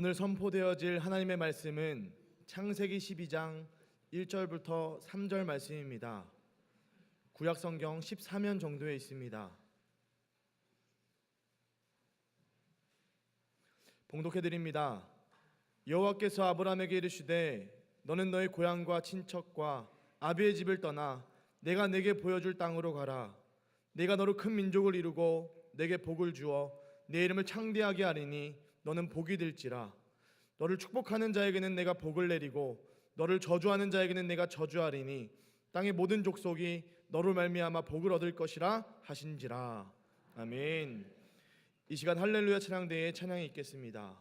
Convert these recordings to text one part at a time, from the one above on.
오늘 선포되어질 하나님의 말씀은 창세기 12장 1절부터 3절 말씀입니다. 구약성경 14면 정도에 있습니다. 봉독해드립니다. 여호와께서 아브라함에게 이르시되 너는 너의 고향과 친척과 아비의 집을 떠나 내가 내게 보여줄 땅으로 가라. 내가 너로 큰 민족을 이루고 내게 복을 주어 내 이름을 창대하게 하리니 너는 복이 될지라. 너를 축복하는 자에게는 내가 복을 내리고 너를 저주하는 자에게는 내가 저주하리니 땅의 모든 족속이 너로 말미암아 복을 얻을 것이라 하신지라. 아멘. 이 시간 할렐루야 찬양대에 찬양이 있겠습니다.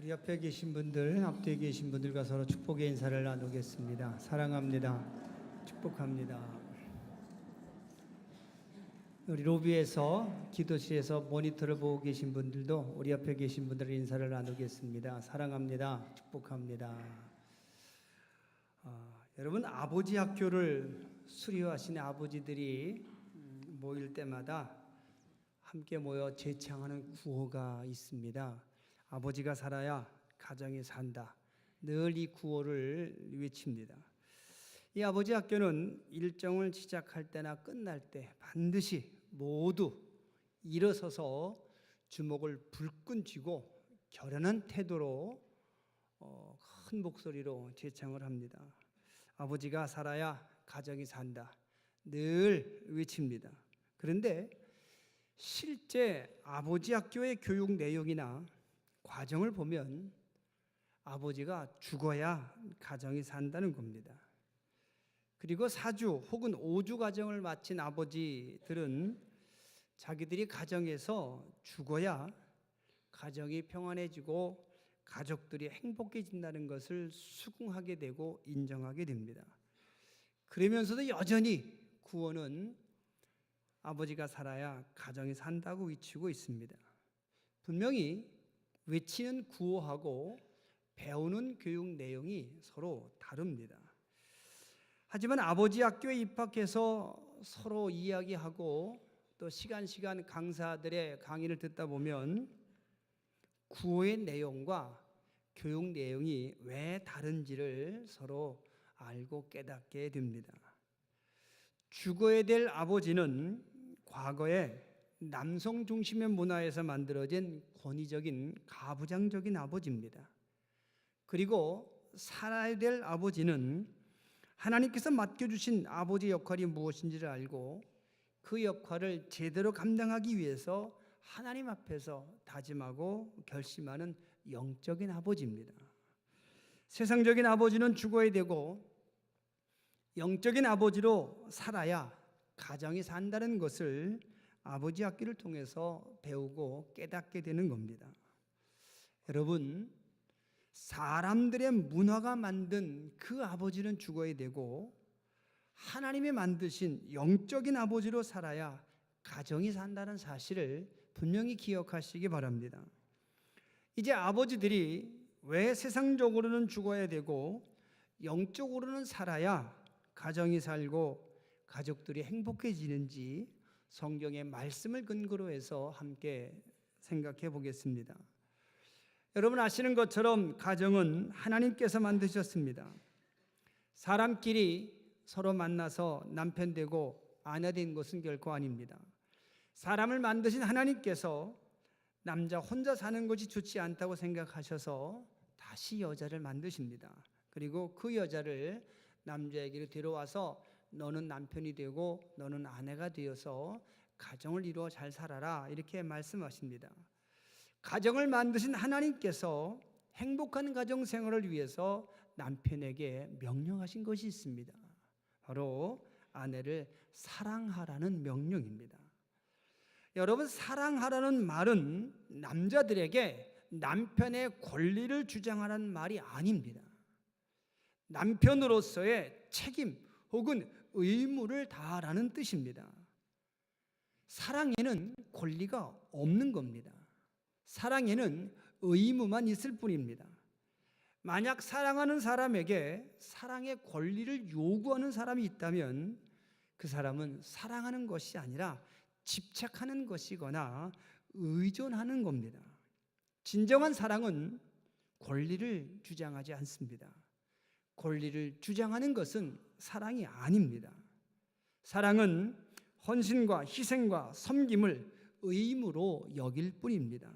우리 옆에 계신 분들, 앞뒤에 계신 분들과 서로 축복의 인사를 나누겠습니다. 사랑합니다. 축복합니다. 우리 로비에서 기도실에서 모니터를 보고 계신 분들도 우리 옆에 계신 분들 인사를 나누겠습니다. 사랑합니다. 축복합니다. 여러분, 아버지 학교를 수료하신 아버지들이 모일 때마다 함께 모여 제창하는 구호가 있습니다. 아버지가 살아야 가정이 산다. 늘 이 구호를 외칩니다. 이 아버지 학교는 일정을 시작할 때나 끝날 때 반드시 모두 일어서서 주먹을 불끈 쥐고 결연한 태도로 큰 목소리로 제창을 합니다. 아버지가 살아야 가정이 산다. 늘 외칩니다. 그런데 실제 아버지 학교의 교육 내용이나 과정을 보면 아버지가 죽어야 가정이 산다는 겁니다. 그리고 4주 혹은 5주 가정을 마친 아버지들은 자기들이 가정에서 죽어야 가정이 평안해지고 가족들이 행복해진다는 것을 수긍하게 되고 인정하게 됩니다. 그러면서도 여전히 구호는 아버지가 살아야 가정이 산다고 외치고 있습니다. 분명히 외치는 구호하고 배우는 교육 내용이 서로 다릅니다. 하지만 아버지 학교에 입학해서 서로 이야기하고 또 시간 강사들의 강의를 듣다 보면 구호의 내용과 교육 내용이 왜 다른지를 서로 알고 깨닫게 됩니다. 죽어야 될 아버지는 과거에 남성 중심의 문화에서 만들어진 권위적인 가부장적인 아버지입니다. 그리고 살아야 될 아버지는 하나님께서 맡겨주신 아버지 역할이 무엇인지를 알고 그 역할을 제대로 감당하기 위해서 하나님 앞에서 다짐하고 결심하는 영적인 아버지입니다. 세상적인 아버지는 죽어야 되고 영적인 아버지로 살아야 가정이 산다는 것을 아버지 학교를 통해서 배우고 깨닫게 되는 겁니다. 여러분, 사람들의 문화가 만든 그 아버지는 죽어야 되고 하나님이 만드신 영적인 아버지로 살아야 가정이 산다는 사실을 분명히 기억하시기 바랍니다. 이제 아버지들이 왜 세상적으로는 죽어야 되고 영적으로는 살아야 가정이 살고 가족들이 행복해지는지 성경의 말씀을 근거로 해서 함께 생각해 보겠습니다. 여러분 아시는 것처럼 가정은 하나님께서 만드셨습니다. 사람끼리 서로 만나서 남편 되고 아내 된 것은 결코 아닙니다. 사람을 만드신 하나님께서 남자 혼자 사는 것이 좋지 않다고 생각하셔서 다시 여자를 만드십니다. 그리고 그 여자를 남자에게로 데려와서 너는 남편이 되고 너는 아내가 되어서 가정을 이루어 잘 살아라 이렇게 말씀하십니다. 가정을 만드신 하나님께서 행복한 가정 생활을 위해서 남편에게 명령하신 것이 있습니다. 바로 아내를 사랑하라는 명령입니다. 여러분, 사랑하라는 말은 남자들에게 남편의 권리를 주장하라는 말이 아닙니다. 남편으로서의 책임 혹은 의무를 다하라는 뜻입니다. 사랑에는 권리가 없는 겁니다. 사랑에는 의무만 있을 뿐입니다. 만약 사랑하는 사람에게 사랑의 권리를 요구하는 사람이 있다면 그 사람은 사랑하는 것이 아니라 집착하는 것이거나 의존하는 겁니다. 진정한 사랑은 권리를 주장하지 않습니다. 권리를 주장하는 것은 사랑이 아닙니다. 사랑은 헌신과 희생과 섬김을 의무로 여길 뿐입니다.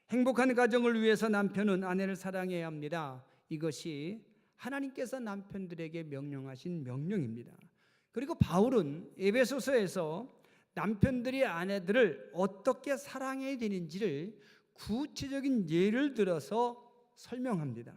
행복한 가정을 위해서 남편은 아내를 사랑해야 합니다. 이것이 하나님께서 남편들에게 명령하신 명령입니다. 그리고 바울은 에베소서에서 남편들이 아내들을 어떻게 사랑해야 되는지를 구체적인 예를 들어서 설명합니다.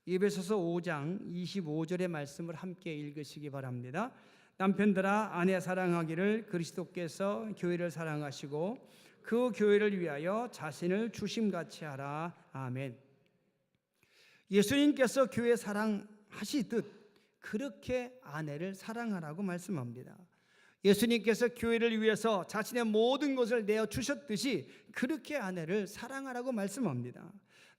에베소서 5장 25절의 말씀을 함께 읽으시기 바랍니다. 남편들아 아내 사랑하기를 그리스도께서 교회를 사랑하시고 그 교회를 위하여 자신을 주심같이 하라. 아멘. 예수님께서 교회 사랑하시듯 그렇게 아내를 사랑하라고 말씀합니다. 예수님께서 교회를 위해서 자신의 모든 것을 내어 주셨듯이 그렇게 아내를 사랑하라고 말씀합니다.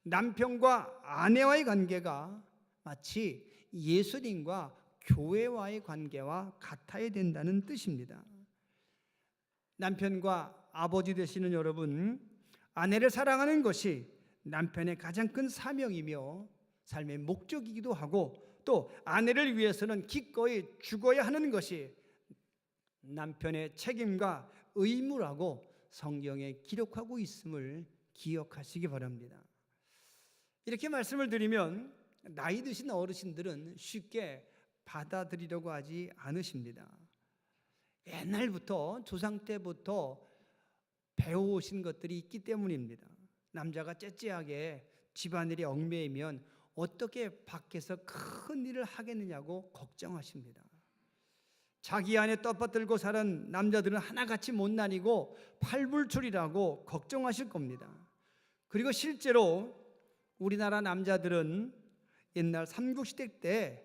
남편과 아내와의 관계가 마치 예수님과 교회와의 관계와 같아야 된다는 뜻입니다. 남편과 아버지 되시는 여러분, 아내를 사랑하는 것이 남편의 가장 큰 사명이며 삶의 목적이기도 하고, 또 아내를 위해서는 기꺼이 죽어야 하는 것이 남편의 책임과 의무라고 성경에 기록하고 있음을 기억하시기 바랍니다. 이렇게 말씀을 드리면 나이 드신 어르신들은 쉽게 받아들이려고 하지 않으십니다. 옛날부터 조상 때부터 배워오신 것들이 있기 때문입니다. 남자가 째째하게 집안일이 얽매이면 어떻게 밖에서 큰 일을 하겠느냐고 걱정하십니다. 자기 안에 떳떳들고 사는 남자들은 하나같이 못 나뉘고 팔불출이라고 걱정하실 겁니다. 그리고 실제로 우리나라 남자들은 옛날 삼국시대 때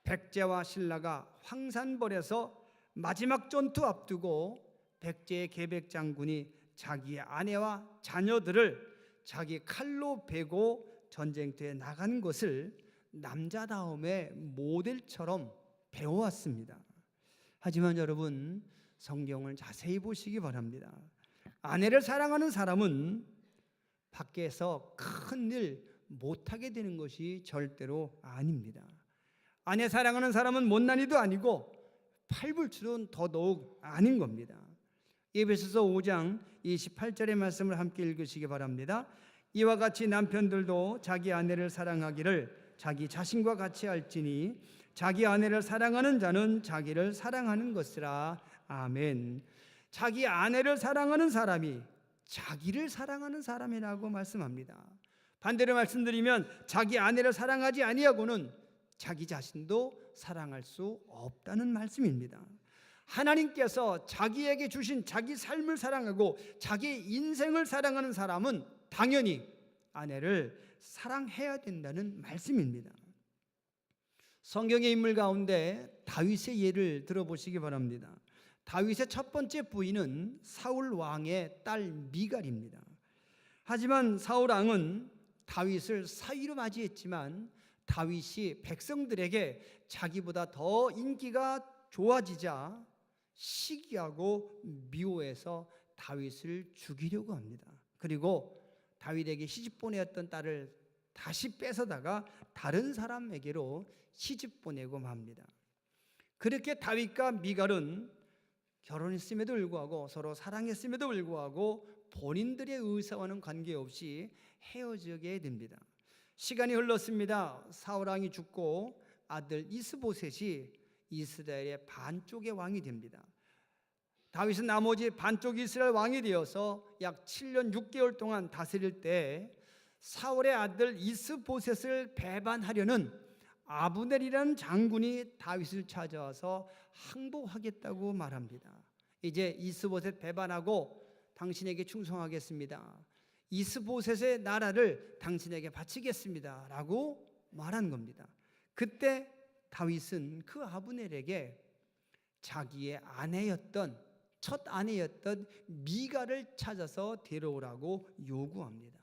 백제와 신라가 황산벌에서 마지막 전투 앞두고 백제의 계백 장군이 자기의 아내와 자녀들을 자기 칼로 베고 전쟁터에 나간 것을 남자다움의 모델처럼 배워왔습니다. 하지만 여러분, 성경을 자세히 보시기 바랍니다. 아내를 사랑하는 사람은 밖에서 큰 일 못하게 되는 것이 절대로 아닙니다. 아내 사랑하는 사람은 못난이도 아니고 팔불출은 더더욱 아닌 겁니다. 에베소서 5장 28절의 말씀을 함께 읽으시기 바랍니다. 이와 같이 남편들도 자기 아내를 사랑하기를 자기 자신과 같이 할지니 자기 아내를 사랑하는 자는 자기를 사랑하는 것이라. 아멘. 자기 아내를 사랑하는 사람이 자기를 사랑하는 사람이라고 말씀합니다. 반대로 말씀드리면 자기 아내를 사랑하지 아니하고는 자기 자신도 사랑할 수 없다는 말씀입니다. 하나님께서 자기에게 주신 자기 삶을 사랑하고 자기 인생을 사랑하는 사람은 당연히 아내를 사랑해야 된다는 말씀입니다. 성경의 인물 가운데 다윗의 예를 들어보시기 바랍니다. 다윗의 첫 번째 부인은 사울 왕의 딸 미갈입니다. 하지만 사울 왕은 다윗을 사위로 맞이했지만 다윗이 백성들에게 자기보다 더 인기가 좋아지자 시기하고 미워해서 다윗을 죽이려고 합니다. 그리고 다윗에게 시집 보내었던 딸을 다시 뺏어다가 다른 사람에게로 시집 보내고 맙니다. 그렇게 다윗과 미갈은 결혼했음에도 불구하고 서로 사랑했음에도 불구하고 본인들의 의사와는 관계없이 헤어지게 됩니다. 시간이 흘렀습니다. 사울 왕이 죽고 아들 이스보셋이 이스라엘의 반쪽의 왕이 됩니다. 다윗은 나머지 반쪽 이스라엘 왕이 되어서 약 7년 6개월 동안 다스릴 때 사울의 아들 이스보셋을 배반하려는 아브넬이라는 장군이 다윗을 찾아와서 항복하겠다고 말합니다. 이제 이스보셋 배반하고 당신에게 충성하겠습니다. 이스보셋의 나라를 당신에게 바치겠습니다 라고 말한 겁니다. 그때 다윗은 그 아브넬에게 자기의 아내였던 첫 아내였던 미갈을 찾아서 데려오라고 요구합니다.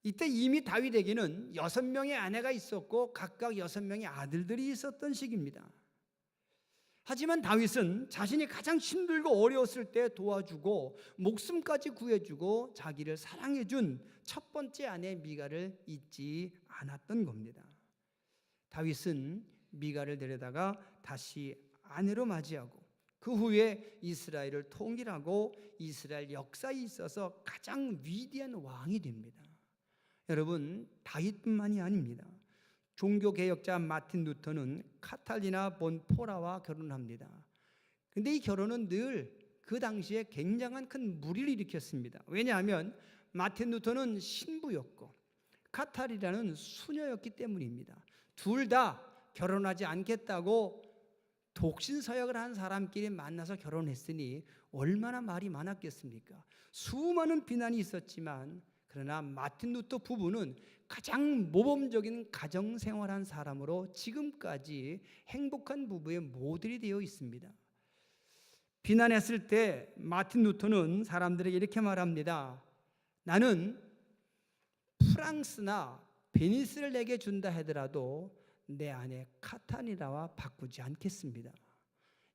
이때 이미 다윗에게는 6명의 아내가 있었고 각각 6명의 아들들이 있었던 시기입니다. 하지만 다윗은 자신이 가장 힘들고 어려웠을 때 도와주고 목숨까지 구해주고 자기를 사랑해준 첫 번째 아내 미갈을 잊지 않았던 겁니다. 다윗은 미갈을 데려다가 다시 아내로 맞이하고 그 후에 이스라엘을 통일하고 이스라엘 역사에 있어서 가장 위대한 왕이 됩니다. 여러분, 다윗뿐만이 아닙니다. 종교개혁자 마틴 루터는 카탈리나 본 포라와 결혼합니다. 그런데 이 결혼은 늘 그 당시에 굉장한 큰 물의를 일으켰습니다. 왜냐하면 마틴 루터는 신부였고 카탈리나는 수녀였기 때문입니다. 둘 다 결혼하지 않겠다고 독신서약을 한 사람끼리 만나서 결혼했으니 얼마나 말이 많았겠습니까? 수많은 비난이 있었지만 그러나 마틴 루터 부부는 가장 모범적인 가정생활한 사람으로 지금까지 행복한 부부의 모델이 되어 있습니다. 비난했을 때 마틴 루터는 사람들에게 이렇게 말합니다. 나는 프랑스나 베니스를 내게 준다 하더라도 내 아내 카타리나와 바꾸지 않겠습니다.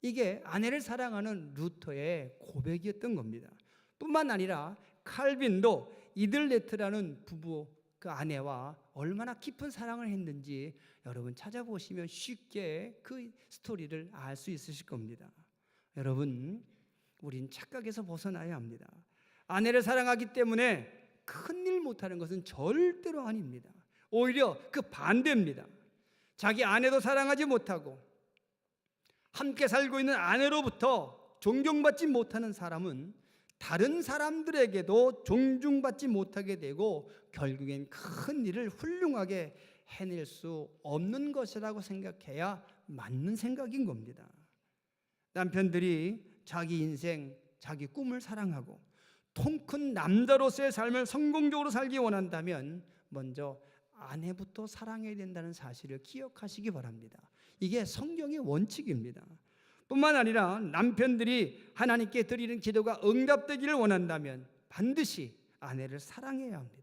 이게 아내를 사랑하는 루터의 고백이었던 겁니다. 뿐만 아니라 칼빈도 이들레트라는 부부 그 아내와 얼마나 깊은 사랑을 했는지 여러분 찾아보시면 쉽게 그 스토리를 알 수 있으실 겁니다. 여러분, 우린 착각에서 벗어나야 합니다. 아내를 사랑하기 때문에 큰일 못하는 것은 절대로 아닙니다. 오히려 그 반대입니다. 자기 아내도 사랑하지 못하고 함께 살고 있는 아내로부터 존경받지 못하는 사람은 다른 사람들에게도 존중받지 못하게 되고 결국엔 큰 일을 훌륭하게 해낼 수 없는 것이라고 생각해야 맞는 생각인 겁니다. 남편들이 자기 인생, 자기 꿈을 사랑하고 통큰 남자로서의 삶을 성공적으로 살기 원한다면 먼저 아내부터 사랑해야 된다는 사실을 기억하시기 바랍니다. 이게 성경의 원칙입니다. 뿐만 아니라 남편들이 하나님께 드리는 기도가 응답되기를 원한다면 반드시 아내를 사랑해야 합니다.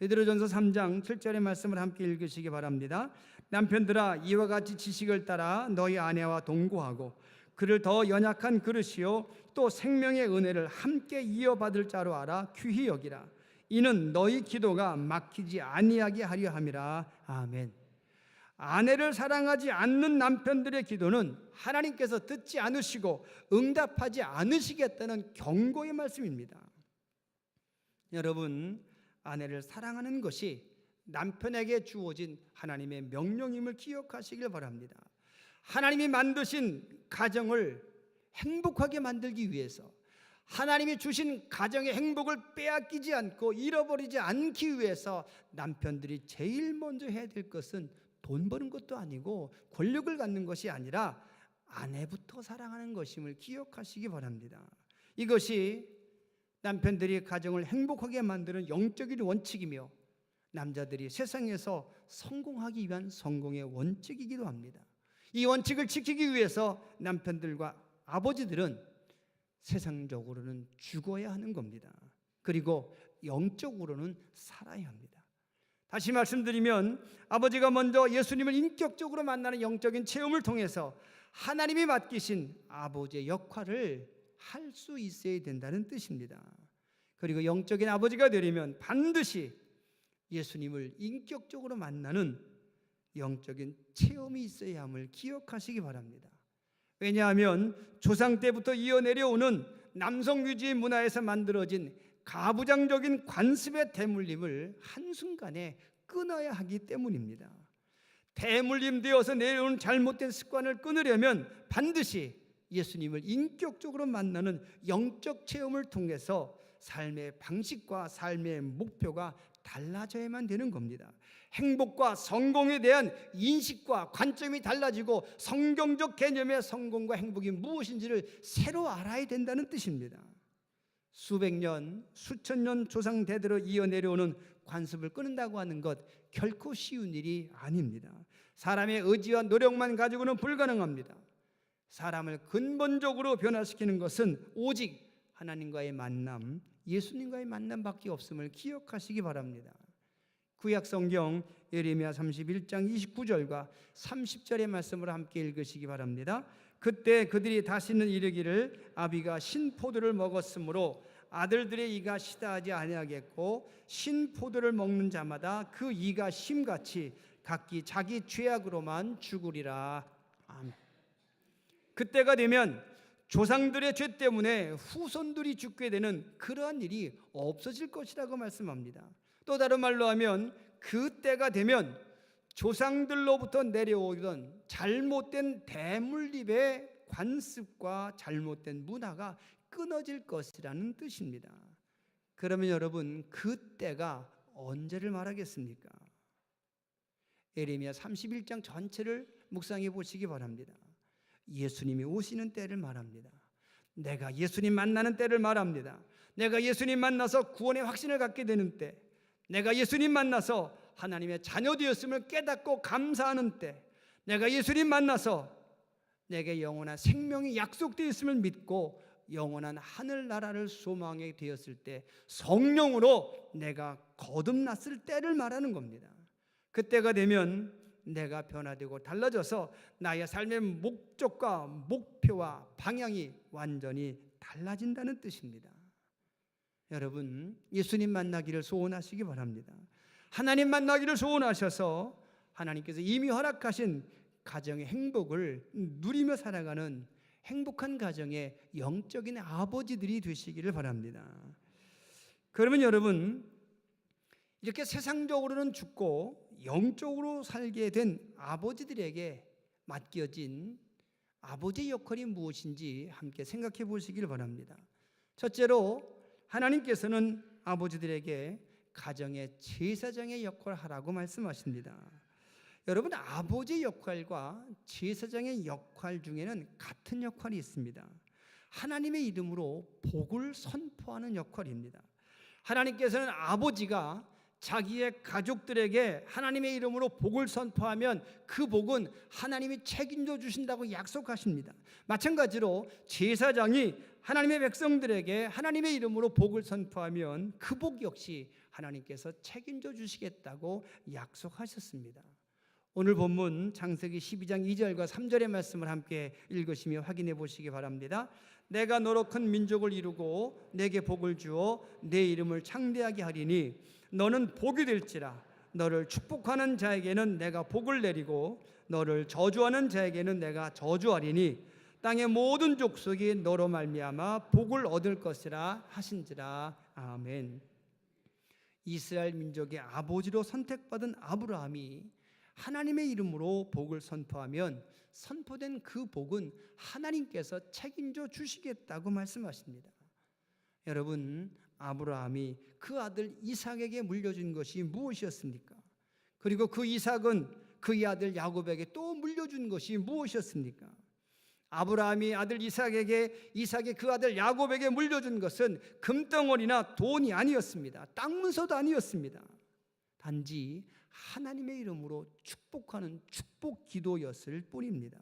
베드로전서 3장 7절의 말씀을 함께 읽으시기 바랍니다. 남편들아, 이와 같이 지식을 따라 너희 아내와 동거하고 그를 더 연약한 그릇이요 또 생명의 은혜를 함께 이어받을 자로 알아 귀히 여기라. 이는 너희 기도가 막히지 아니하게 하려 함이라. 아멘. 아내를 사랑하지 않는 남편들의 기도는 하나님께서 듣지 않으시고 응답하지 않으시겠다는 경고의 말씀입니다. 여러분, 아내를 사랑하는 것이 남편에게 주어진 하나님의 명령임을 기억하시길 바랍니다. 하나님이 만드신 가정을 행복하게 만들기 위해서, 하나님이 주신 가정의 행복을 빼앗기지 않고 잃어버리지 않기 위해서 남편들이 제일 먼저 해야 될 것은 돈 버는 것도 아니고 권력을 갖는 것이 아니라 아내부터 사랑하는 것임을 기억하시기 바랍니다. 이것이 남편들이 가정을 행복하게 만드는 영적인 원칙이며 남자들이 세상에서 성공하기 위한 성공의 원칙이기도 합니다. 이 원칙을 지키기 위해서 남편들과 아버지들은 세상적으로는 죽어야 하는 겁니다. 그리고 영적으로는 살아야 합니다. 다시 말씀드리면 아버지가 먼저 예수님을 인격적으로 만나는 영적인 체험을 통해서 하나님이 맡기신 아버지의 역할을 할 수 있어야 된다는 뜻입니다. 그리고 영적인 아버지가 되려면 반드시 예수님을 인격적으로 만나는 영적인 체험이 있어야 함을 기억하시기 바랍니다. 왜냐하면 조상 때부터 이어내려오는 남성유지 문화에서 만들어진 가부장적인 관습의 대물림을 한순간에 끊어야 하기 때문입니다. 대물림되어서 내려오는 잘못된 습관을 끊으려면 반드시 예수님을 인격적으로 만나는 영적 체험을 통해서 삶의 방식과 삶의 목표가 달라져야만 되는 겁니다. 행복과 성공에 대한 인식과 관점이 달라지고 성경적 개념의 성공과 행복이 무엇인지를 새로 알아야 된다는 뜻입니다. 수백 년, 수천 년 조상 대대로 이어내려오는 관습을 끊는다고 하는 것 결코 쉬운 일이 아닙니다. 사람의 의지와 노력만 가지고는 불가능합니다. 사람을 근본적으로 변화시키는 것은 오직 하나님과의 만남, 예수님과의 만남밖에 없음을 기억하시기 바랍니다. 구약 성경 예레미야 31장 29절과 30절의 말씀을 함께 읽으시기 바랍니다. 그때 그들이 다시는 이르기를 아비가 신포도를 먹었으므로 아들들의 이가 시다하지 아니하겠고 신포도를 먹는 자마다 그 이가 심같이 각기 자기 죄악으로만 죽으리라. 아멘. 그때가 되면 조상들의 죄 때문에 후손들이 죽게 되는 그러한 일이 없어질 것이라고 말씀합니다. 또 다른 말로 하면 그때가 되면 조상들로부터 내려오던 잘못된 대물림의 관습과 잘못된 문화가 끊어질 것이라는 뜻입니다. 그러면 여러분, 그때가 언제를 말하겠습니까? 예레미야 31장 전체를 묵상해 보시기 바랍니다. 예수님이 오시는 때를 말합니다. 내가 예수님 만나는 때를 말합니다. 내가 예수님 만나서 구원의 확신을 갖게 되는 때, 내가 예수님 만나서 하나님의 자녀 되었음을 깨닫고 감사하는 때, 내가 예수님 만나서 내게 영원한 생명이 약속되어 있음을 믿고 영원한 하늘나라를 소망하게 되었을 때 성령으로 내가 거듭났을 때를 말하는 겁니다. 그때가 되면 내가 변화되고 달라져서 나의 삶의 목적과 목표와 방향이 완전히 달라진다는 뜻입니다. 여러분, 예수님 만나기를 소원하시기 바랍니다. 하나님 만나기를 소원하셔서 하나님께서 이미 허락하신 가정의 행복을 누리며 살아가는 행복한 가정의 영적인 아버지들이 되시기를 바랍니다. 그러면 여러분, 이렇게 세상적으로는 죽고 영적으로 살게 된 아버지들에게 맡겨진 아버지의 역할이 무엇인지 함께 생각해 보시길 바랍니다. 첫째로 하나님께서는 아버지들에게 가정의 제사장의 역할을 하라고 말씀하십니다. 여러분, 아버지의 역할과 제사장의 역할 중에는 같은 역할이 있습니다. 하나님의 이름으로 복을 선포하는 역할입니다. 하나님께서는 아버지가 자기의 가족들에게 하나님의 이름으로 복을 선포하면 그 복은 하나님이 책임져 주신다고 약속하십니다. 마찬가지로 제사장이 하나님의 백성들에게 하나님의 이름으로 복을 선포하면 그 복 역시 하나님께서 책임져 주시겠다고 약속하셨습니다. 오늘 본문 창세기 12장 2절과 3절의 말씀을 함께 읽으시며 확인해 보시기 바랍니다. 내가 너로 큰 민족을 이루고 내게 복을 주어 내 이름을 창대하게 하리니 너는 복이 될지라. 너를 축복하는 자에게는 내가 복을 내리고 너를 저주하는 자에게는 내가 저주하리니 땅의 모든 족속이 너로 말미암아 복을 얻을 것이라 하신지라. 아멘. 이스라엘 민족의 아버지로 선택받은 아브라함이 하나님의 이름으로 복을 선포하면 선포된 그 복은 하나님께서 책임져 주시겠다고 말씀하십니다. 여러분, 아브라함이 그 아들 이삭에게 물려준 것이 무엇이었습니까? 그리고 그 이삭은 그의 아들 야곱에게 또 물려준 것이 무엇이었습니까? 아브라함이 아들 이삭이 그 아들 야곱에게 물려준 것은 금덩어리나 돈이 아니었습니다. 땅 문서도 아니었습니다. 단지 하나님의 이름으로 축복하는 축복 기도였을 뿐입니다.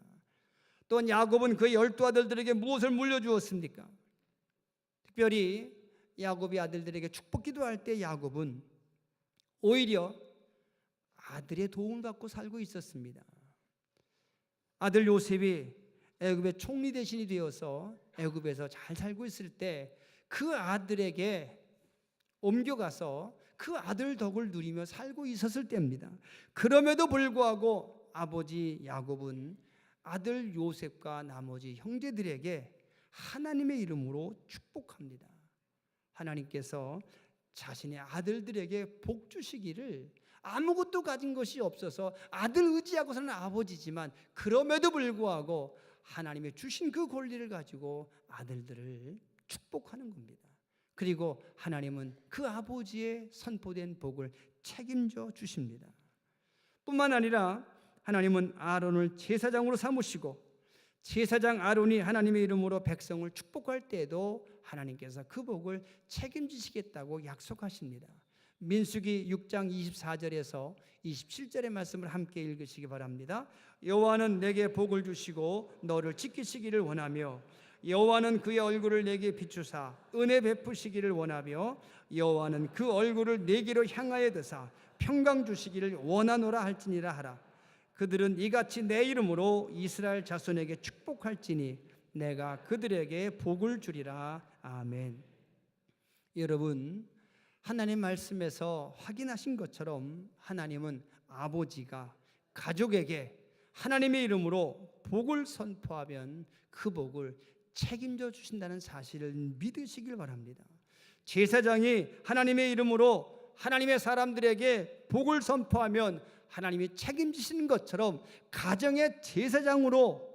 또한 야곱은 그의 12아들들에게 무엇을 물려주었습니까? 특별히 야곱이 아들들에게 축복 기도할 때 야곱은 오히려 아들의 도움을 받고 살고 있었습니다. 아들 요셉이 애굽의 총리 대신이 되어서 애굽에서 잘 살고 있을 때 그 아들에게 옮겨가서 그 아들 덕을 누리며 살고 있었을 때입니다. 그럼에도 불구하고 아버지 야곱은 아들 요셉과 나머지 형제들에게 하나님의 이름으로 축복합니다. 하나님께서 자신의 아들들에게 복 주시기를, 아무것도 가진 것이 없어서 아들 의지하고 사는 아버지지만 그럼에도 불구하고 하나님의 주신 그 권리를 가지고 아들들을 축복하는 겁니다. 그리고 하나님은 그 아버지의 선포된 복을 책임져 주십니다. 뿐만 아니라 하나님은 아론을 제사장으로 삼으시고 제사장 아론이 하나님의 이름으로 백성을 축복할 때에도 하나님께서 그 복을 책임지시겠다고 약속하십니다. 민수기 6장 24절에서 27절의 말씀을 함께 읽으시기 바랍니다. 여호와는 내게 복을 주시고 너를 지키시기를 원하며 여호와는 그의 얼굴을 내게 비추사 은혜 베푸시기를 원하며 여호와는 그 얼굴을 내게로 향하여 드사 평강 주시기를 원하노라 할지니라 하라. 그들은 이같이 내 이름으로 이스라엘 자손에게 축복할지니 내가 그들에게 복을 주리라. 아멘. 여러분, 하나님 말씀에서 확인하신 것처럼 하나님은 아버지가 가족에게 하나님의 이름으로 복을 선포하면 그 복을 책임져 주신다는 사실을 믿으시길 바랍니다. 제사장이 하나님의 이름으로 하나님의 사람들에게 복을 선포하면 하나님이 책임지시는 것처럼 가정의 제사장으로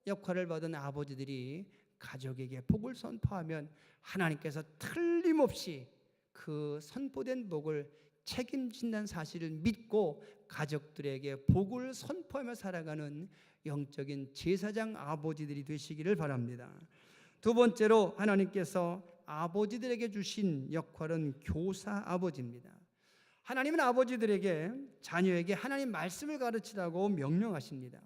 역할을 받은 아버지들이 가족에게 복을 선포하면 하나님께서 틀림없이 그 선포된 복을 책임진다는 사실을 믿고 가족들에게 복을 선포하며 살아가는 영적인 제사장 아버지들이 되시기를 바랍니다. 두 번째로 하나님께서 아버지들에게 주신 역할은 교사 아버지입니다. 하나님은 아버지들에게 자녀에게 하나님 말씀을 가르치라고 명령하십니다.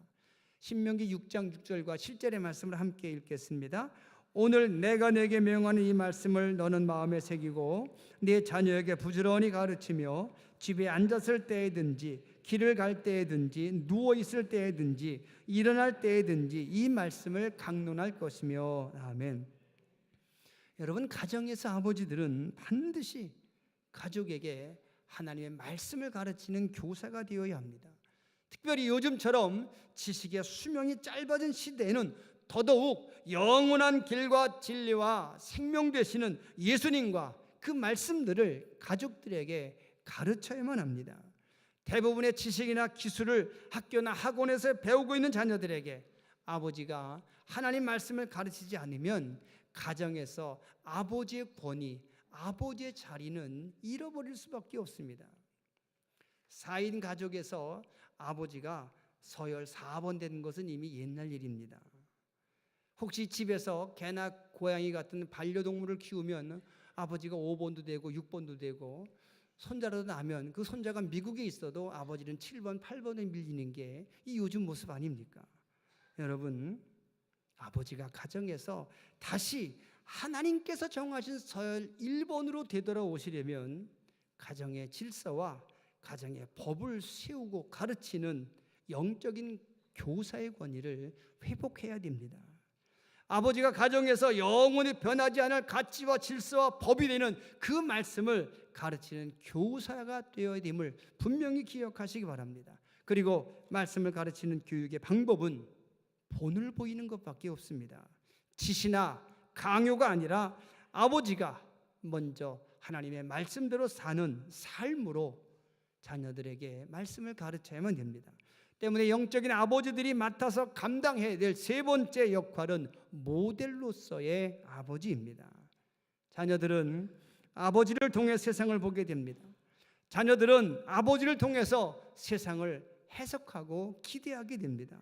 신명기 6장 6절과 7절의 말씀을 함께 읽겠습니다. 오늘 내가 내게 명하는 이 말씀을 너는 마음에 새기고 네 자녀에게 부지런히 가르치며 집에 앉았을 때에든지 길을 갈 때에든지 누워 있을 때에든지 일어날 때에든지 이 말씀을 강론할 것이며. 아멘. 여러분, 가정에서 아버지들은 반드시 가족에게 하나님의 말씀을 가르치는 교사가 되어야 합니다. 특별히 요즘처럼 지식의 수명이 짧아진 시대에는 더더욱 영원한 길과 진리와 생명 되시는 예수님과 그 말씀들을 가족들에게 가르쳐야만 합니다. 대부분의 지식이나 기술을 학교나 학원에서 배우고 있는 자녀들에게 아버지가 하나님 말씀을 가르치지 않으면 가정에서 아버지의 권위, 아버지의 자리는 잃어버릴 수밖에 없습니다. 4인 가족에서 아버지가 서열 4번 되는 것은 이미 옛날 일입니다. 혹시 집에서 개나 고양이 같은 반려동물을 키우면 아버지가 5번도 되고 6번도 되고 손자라도 나면 그 손자가 미국에 있어도 아버지는 7번, 8번에 밀리는 게 이 요즘 모습 아닙니까? 여러분, 아버지가 가정에서 다시 하나님께서 정하신 서열 1번으로 되돌아오시려면 가정의 질서와 가정의 법을 세우고 가르치는 영적인 교사의 권위를 회복해야 됩니다. 아버지가 가정에서 영원히 변하지 않을 가치와 질서와 법이 되는 그 말씀을 가르치는 교사가 되어야 됨을 분명히 기억하시기 바랍니다. 그리고 말씀을 가르치는 교육의 방법은 본을 보이는 것밖에 없습니다. 지시나 강요가 아니라 아버지가 먼저 하나님의 말씀대로 사는 삶으로 자녀들에게 말씀을 가르쳐야만 됩니다. 때문에 영적인 아버지들이 맡아서 감당해야 될 세 번째 역할은 모델로서의 아버지입니다. 자녀들은 아버지를 통해 세상을 보게 됩니다. 자녀들은 아버지를 통해서 세상을 해석하고 기대하게 됩니다.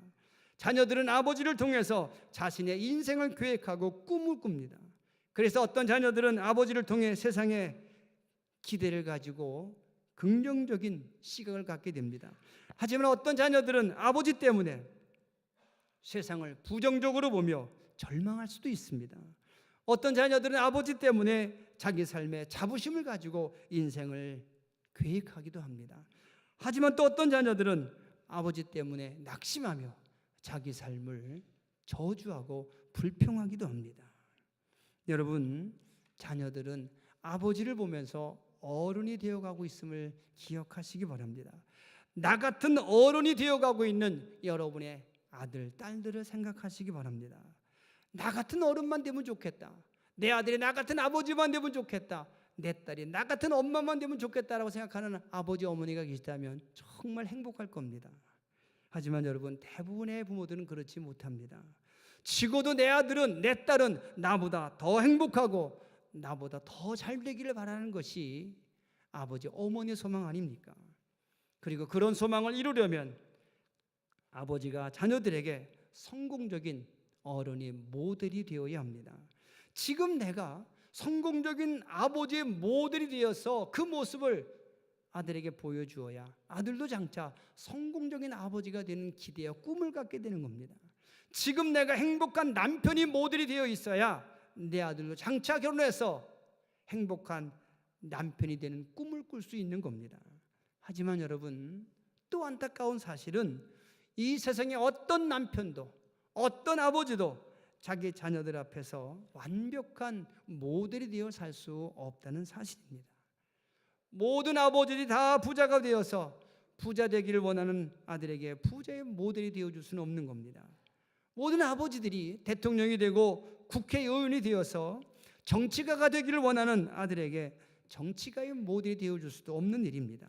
자녀들은 아버지를 통해서 자신의 인생을 계획하고 꿈을 꿉니다. 그래서 어떤 자녀들은 아버지를 통해 세상에 기대를 가지고 긍정적인 시각을 갖게 됩니다. 하지만 어떤 자녀들은 아버지 때문에 세상을 부정적으로 보며 절망할 수도 있습니다. 어떤 자녀들은 아버지 때문에 자기 삶에 자부심을 가지고 인생을 계획하기도 합니다. 하지만 또 어떤 자녀들은 아버지 때문에 낙심하며 자기 삶을 저주하고 불평하기도 합니다. 여러분, 자녀들은 아버지를 보면서 어른이 되어가고 있음을 기억하시기 바랍니다. 나 같은 어른이 되어가고 있는 여러분의 아들, 딸들을 생각하시기 바랍니다. 나 같은 어른만 되면 좋겠다. 내 아들이 나 같은 아버지만 되면 좋겠다. 내 딸이 나 같은 엄마만 되면 좋겠다라고 생각하는 아버지, 어머니가 계시다면 정말 행복할 겁니다. 하지만 여러분, 대부분의 부모들은 그렇지 못합니다. 적어도 내 아들은, 내 딸은 나보다 더 행복하고 나보다 더 잘 되기를 바라는 것이 아버지, 어머니의 소망 아닙니까? 그리고 그런 소망을 이루려면 아버지가 자녀들에게 성공적인 어른이 모델이 되어야 합니다. 지금 내가 성공적인 아버지의 모델이 되어서 그 모습을 아들에게 보여주어야 아들도 장차 성공적인 아버지가 되는 기대와 꿈을 갖게 되는 겁니다. 지금 내가 행복한 남편이 모델이 되어 있어야 내 아들도 장차 결혼해서 행복한 남편이 되는 꿈을 꿀 수 있는 겁니다. 하지만 여러분, 또 안타까운 사실은 이 세상에 어떤 남편도 어떤 아버지도 자기 자녀들 앞에서 완벽한 모델이 되어 살 수 없다는 사실입니다. 모든 아버지들이 다 부자가 되어서 부자 되기를 원하는 아들에게 부자의 모델이 되어줄 수는 없는 겁니다. 모든 아버지들이 대통령이 되고 국회의원이 되어서 정치가가 되기를 원하는 아들에게 정치가의 모델이 되어줄 수도 없는 일입니다.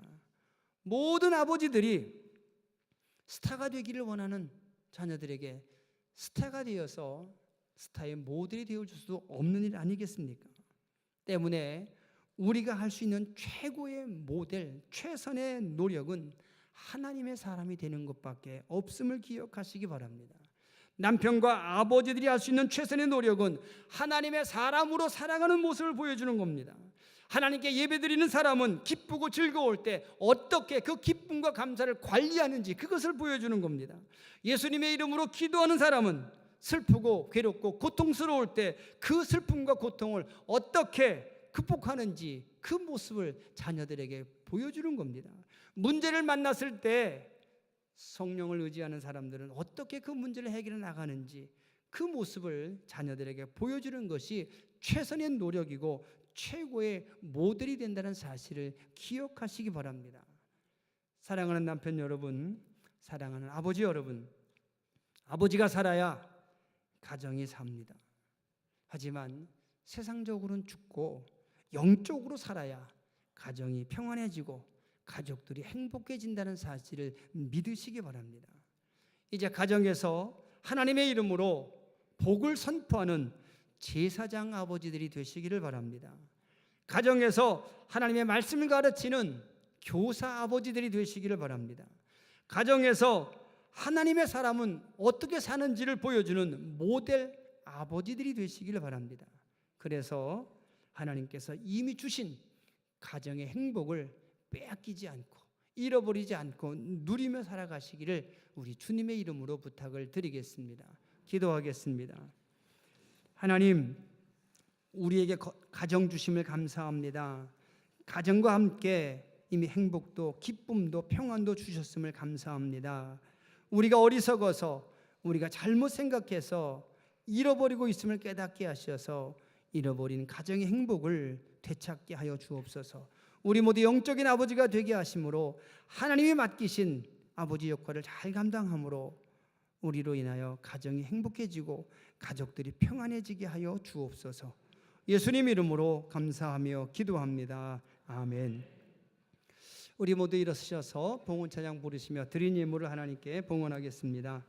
모든 아버지들이 스타가 되기를 원하는 자녀들에게 스타가 되어서 스타의 모델이 되어줄 수도 없는 일 아니겠습니까? 때문에 우리가 할 수 있는 최고의 모델, 최선의 노력은 하나님의 사람이 되는 것밖에 없음을 기억하시기 바랍니다. 남편과 아버지들이 할 수 있는 최선의 노력은 하나님의 사람으로 살아가는 모습을 보여주는 겁니다. 하나님께 예배드리는 사람은 기쁘고 즐거울 때 어떻게 그 기쁨과 감사를 관리하는지 그것을 보여주는 겁니다. 예수님의 이름으로 기도하는 사람은 슬프고 괴롭고 고통스러울 때 그 슬픔과 고통을 어떻게 극복하는지 그 모습을 자녀들에게 보여주는 겁니다. 문제를 만났을 때 성령을 의지하는 사람들은 어떻게 그 문제를 해결해 나가는지 그 모습을 자녀들에게 보여주는 것이 최선의 노력이고 최고의 모델이 된다는 사실을 기억하시기 바랍니다. 사랑하는 남편 여러분, 사랑하는 아버지 여러분, 아버지가 살아야 가정이 삽니다. 하지만 세상적으로는 죽고 영적으로 살아야 가정이 평안해지고 가족들이 행복해진다는 사실을 믿으시기 바랍니다. 이제 가정에서 하나님의 이름으로 복을 선포하는 제사장 아버지들이 되시기를 바랍니다. 가정에서 하나님의 말씀을 가르치는 교사 아버지들이 되시기를 바랍니다. 가정에서 하나님의 사람은 어떻게 사는지를 보여주는 모델 아버지들이 되시기를 바랍니다. 그래서 하나님께서 이미 주신 가정의 행복을 빼앗기지 않고 잃어버리지 않고 누리며 살아가시기를 우리 주님의 이름으로 부탁을 드리겠습니다. 기도하겠습니다. 하나님, 우리에게 가정 주심을 감사합니다. 가정과 함께 이미 행복도 기쁨도 평안도 주셨음을 감사합니다. 우리가 어리석어서 우리가 잘못 생각해서 잃어버리고 있음을 깨닫게 하셔서 잃어버린 가정의 행복을 되찾게 하여 주옵소서. 우리 모두 영적인 아버지가 되게 하심으로 하나님이 맡기신 아버지 역할을 잘 감당함으로 우리로 인하여 가정이 행복해지고 가족들이 평안해지게 하여 주옵소서. 예수님 이름으로 감사하며 기도합니다. 아멘. 우리 모두 일어서셔서 봉헌 찬양 부르시며 드린 예물을 하나님께 봉헌하겠습니다.